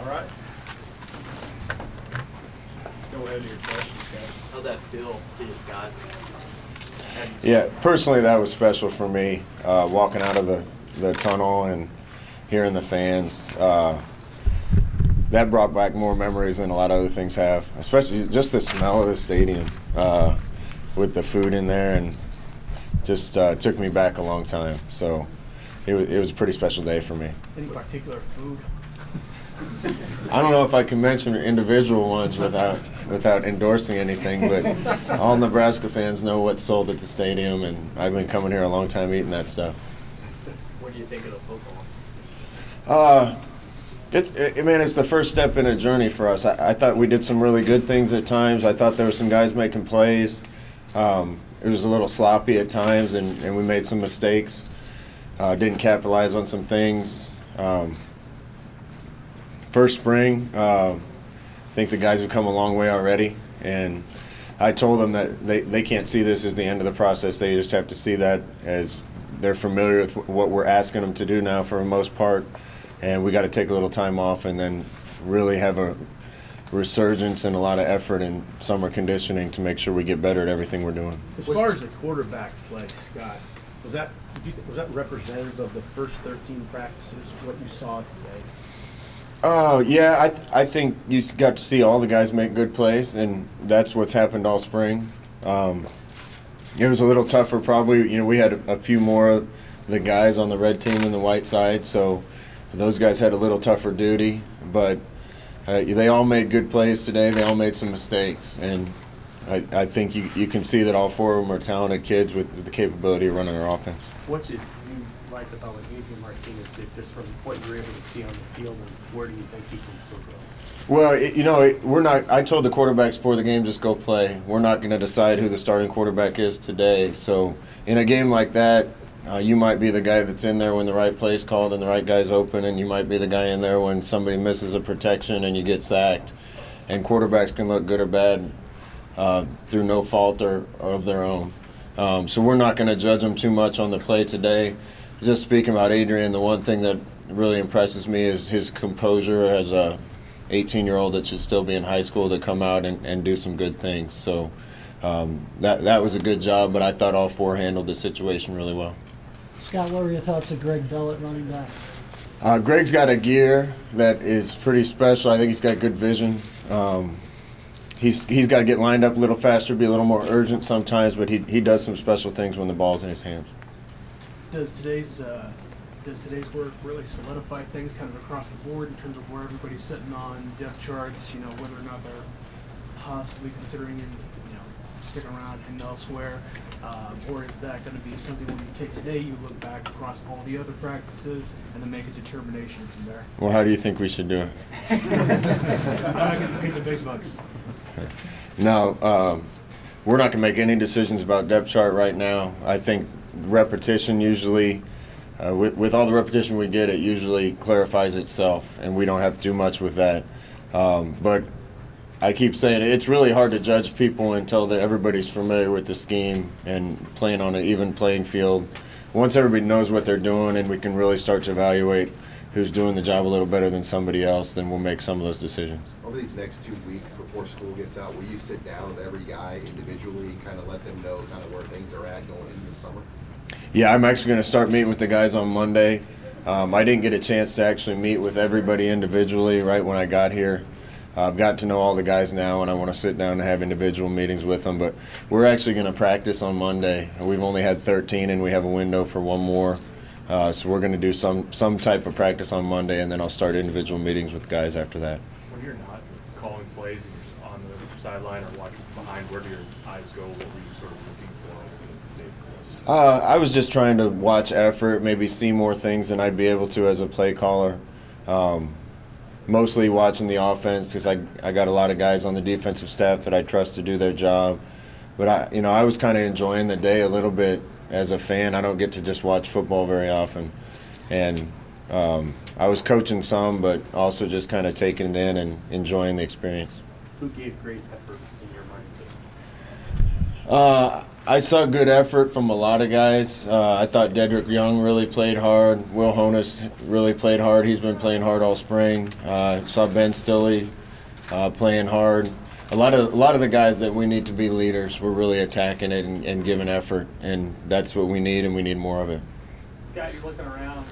right. Go ahead to your questions, guys. How'd that feel to you, Scott? Yeah, personally that was special for me, walking out of the tunnel and hearing the fans. That brought back more memories than a lot of other things have, especially just the smell of the stadium with the food in there, and just took me back a long time. So it was a pretty special day for me. Any particular food? I don't know if I can mention individual ones without endorsing anything, but all Nebraska fans know what's sold at the stadium, and I've been coming here a long time eating that stuff. What do you think of the football? It's the first step in a journey for us. I thought we did some really good things at times. I thought there were some guys making plays. It was a little sloppy at times, and we made some mistakes. Didn't capitalize on some things. First spring, I think the guys have come a long way already, and I told them that they can't see this as the end of the process. They just have to see that as they're familiar with what we're asking them to do now for the most part, and we got to take a little time off and then really have a resurgence and a lot of effort in summer conditioning to make sure we get better at everything we're doing. As far as the quarterback play, Scott, was that representative of the first 13 practices, what you saw today? Yeah, I think you got to see all the guys make good plays, and that's what's happened all spring. It was a little tougher probably. We had a few more of the guys on the red team than the white side, so those guys had a little tougher duty. But they all made good plays today. They all made some mistakes, and I think you can see that all four of them are talented kids with the capability of running our offense. What did you like about what Adrian Martinez did, just from what you were able to see on the field, and where do you think he can still go? Well, we're not. I told the quarterbacks before the game, just go play. We're not going to decide who the starting quarterback is today. So in a game like that, you might be the guy that's in there when the right play's called and the right guy's open, and you might be the guy in there when somebody misses a protection and you get sacked. And quarterbacks can look good or bad through no fault or of their own. So we're not going to judge them too much on the play today. Just speaking about Adrian, the one thing that really impresses me is his composure as a 18-year-old that should still be in high school to come out and do some good things. So that was a good job, but I thought all four handled the situation really well. Scott, what were your thoughts of Greg Bell running back? Greg's got a gear that is pretty special. I think he's got good vision. He's got to get lined up a little faster, be a little more urgent sometimes, but he does some special things when the ball's in his hands. Does today's work really solidify things kind of across the board in terms of where everybody's sitting on depth charts, whether or not they're possibly considering sticking around and elsewhere, or is that going to be something when you take today, you look back across all the other practices and then make a determination from there? Well, how do you think we should do it? I'm not going to pay the big bucks. No, we're not going to make any decisions about depth chart right now. I think repetition usually, with all the repetition we get, it usually clarifies itself, and we don't have to do much with that. But I keep saying it's really hard to judge people until everybody's familiar with the scheme and playing on an even playing field. Once everybody knows what they're doing and we can really start to evaluate who's doing the job a little better than somebody else, then we'll make some of those decisions. Over these next 2 weeks before school gets out, will you sit down with every guy individually and kind of let them know kind of where things are at going into the summer? Yeah, I'm actually going to start meeting with the guys on Monday. I didn't get a chance to actually meet with everybody individually right when I got here. I've got to know all the guys now, and I want to sit down and have individual meetings with them. But we're actually going to practice on Monday. We've only had 13, and we have a window for one more. So we're going to do some type of practice on Monday, and then I'll start individual meetings with guys after that. When you're not calling plays and you're on the sideline or watching behind, where do your eyes go? What were you sort of looking for as the day progressed? I was just trying to watch effort, maybe see more things than I'd be able to as a play caller. Mostly watching the offense because I got a lot of guys on the defensive staff that I trust to do their job. But I was kind of enjoying the day a little bit as a fan. I don't get to just watch football very often. And I was coaching some, but also just kind of taking it in and enjoying the experience. Who gave great effort in your mind? I saw good effort from a lot of guys. I thought Dedrick Young really played hard. Will Honus really played hard. He's been playing hard all spring. Saw Ben Stilley playing hard. A lot of the guys that we need to be leaders were really attacking it and giving effort, and that's what we need, and we need more of it. Scott, you're looking around,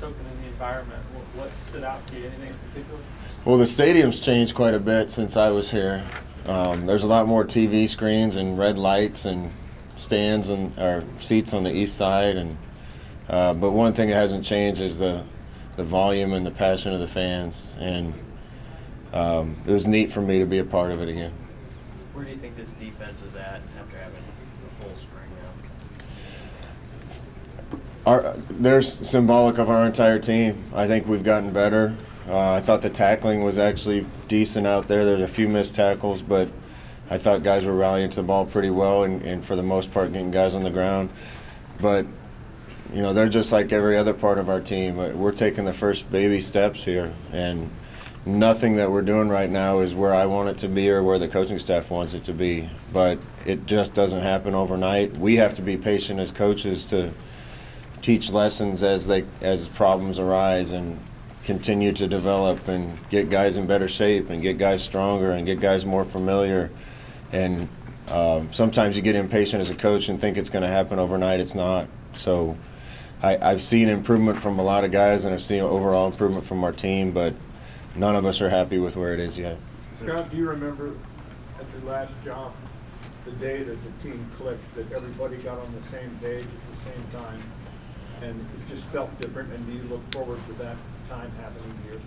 soaking in the environment. What stood out to you? Anything in particular? Well, the stadium's changed quite a bit since I was here. There's a lot more TV screens and red lights and stands or seats on the east side, and but one thing that hasn't changed is the volume and the passion of the fans, and it was neat for me to be a part of it again. Where do you think this defense is at after having a full spring now? They're symbolic of our entire team. I think we've gotten better. I thought the tackling was actually decent out there. There's a few missed tackles, but I thought guys were rallying to the ball pretty well and for the most part getting guys on the ground. But, you know, they're just like every other part of our team. We're taking the first baby steps here, and nothing that we're doing right now is where I want it to be or where the coaching staff wants it to be. But it just doesn't happen overnight. We have to be patient as coaches to teach lessons as problems arise and continue to develop and get guys in better shape and get guys stronger and get guys more familiar. And sometimes you get impatient as a coach and think it's going to happen overnight. It's not. So I've seen improvement from a lot of guys, and I've seen overall improvement from our team, but none of us are happy with where it is yet. Scott, do you remember at your last job the day that the team clicked, that everybody got on the same page at the same time, and it just felt different? And do you look forward to that time happening here?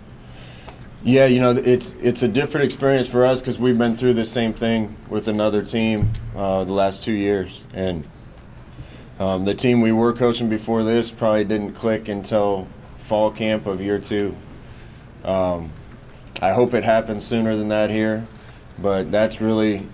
Yeah, you know, it's a different experience for us because we've been through the same thing with another team the last 2 years, and the team we were coaching before this probably didn't click until fall camp of year 2. I hope it happens sooner than that here, but that's really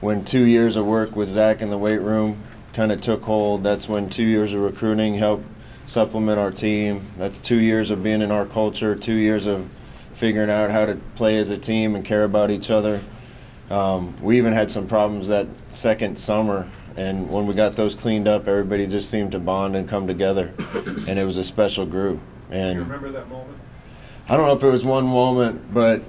when 2 years of work with Zach in the weight room kind of took hold. That's when 2 years of recruiting helped supplement our team. That's 2 years of being in our culture, 2 years of figuring out how to play as a team and care about each other. We even had some problems that second summer, and when we got those cleaned up, everybody just seemed to bond and come together, and it was a special group. And Do you remember that moment? I don't know if it was one moment, but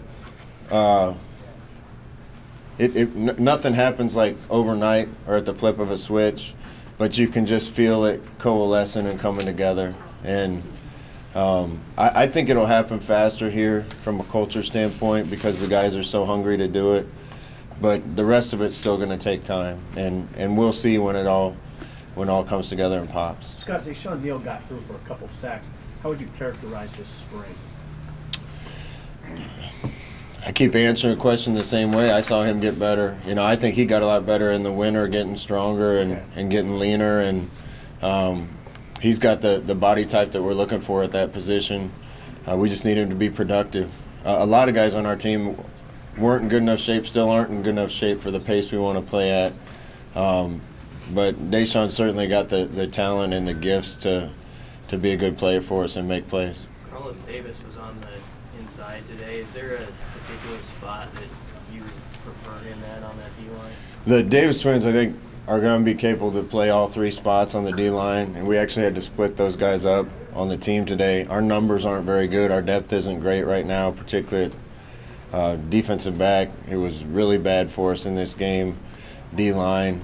nothing happens like overnight or at the flip of a switch, but you can just feel it coalescing and coming together. And I think it'll happen faster here from a culture standpoint because the guys are so hungry to do it. But the rest of it's still going to take time, and we'll see when it all comes together and pops. Scott, Deshaun Neal got through for a couple sacks. How would you characterize his spring? I keep answering a question the same way. I saw him get better. You know, I think he got a lot better in the winter, getting stronger and getting leaner, and he's got the body type that we're looking for at that position. We just need him to be productive. A lot of guys on our team weren't in good enough shape, still aren't in good enough shape for the pace we want to play at. But Deshaun certainly got the talent and the gifts to be a good player for us and make plays. Carlos Davis was on the inside today. Is there a particular spot that you prefer him at on that D-line? The Davis twins, I think, are going to be capable to play all 3 spots on the D-line, and we actually had to split those guys up on the team today. Our numbers aren't very good. Our depth isn't great right now, particularly at defensive back. It was really bad for us in this game, D-line.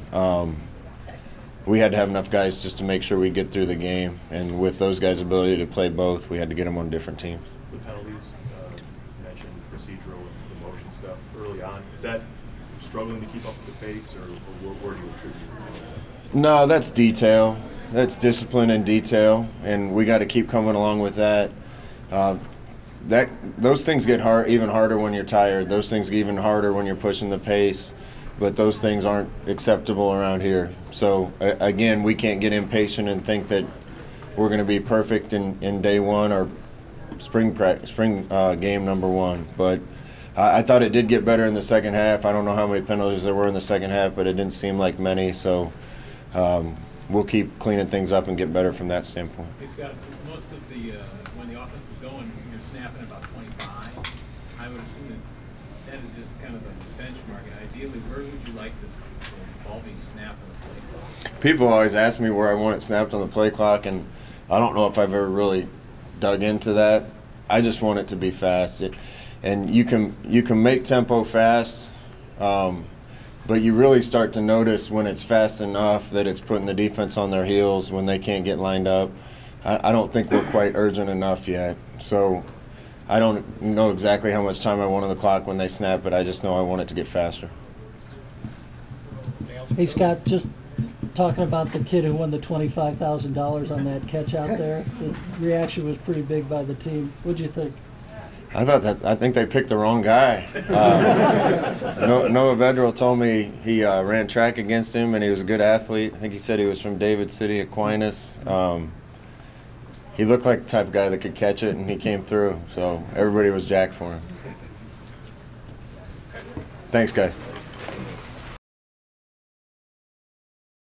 We had to have enough guys just to make sure we get through the game, and with those guys' ability to play both, we had to get them on different teams. The penalties, you mentioned procedural and the motion stuff early on. Is that struggling to keep up with the pace, or where do you attribute it? No, that's detail. That's discipline and detail, and we got to keep coming along with that. Those things get even harder when you're tired. Those things get even harder when you're pushing the pace. But those things aren't acceptable around here. So again, we can't get impatient and think that we're going to be perfect in day one or spring game number 1. But I thought it did get better in the second half. I don't know how many penalties there were in the second half, but it didn't seem like many. So we'll keep cleaning things up and get better from that standpoint. Hey Scott, most of the when the offense was going, you're snapping about 25. I would assume that And just kind of a benchmark, ideally, where would you like the ball being snapped on the play clock? People always ask me where I want it snapped on the play clock, and I don't know if I've ever really dug into that. I just want it to be fast. And you can make tempo fast, but you really start to notice when it's fast enough that it's putting the defense on their heels when they can't get lined up. I don't think we're quite urgent enough yet. So I don't know exactly how much time I want on the clock when they snap, but I just know I want it to get faster. Hey, Scott, just talking about the kid who won the $25,000 on that catch out there. The reaction was pretty big by the team. What'd you think? I think they picked the wrong guy. Noah Vedral told me he ran track against him and he was a good athlete. I think he said he was from David City, Aquinas. He looked like the type of guy that could catch it, and he came through. So everybody was jacked for him. Thanks, guys.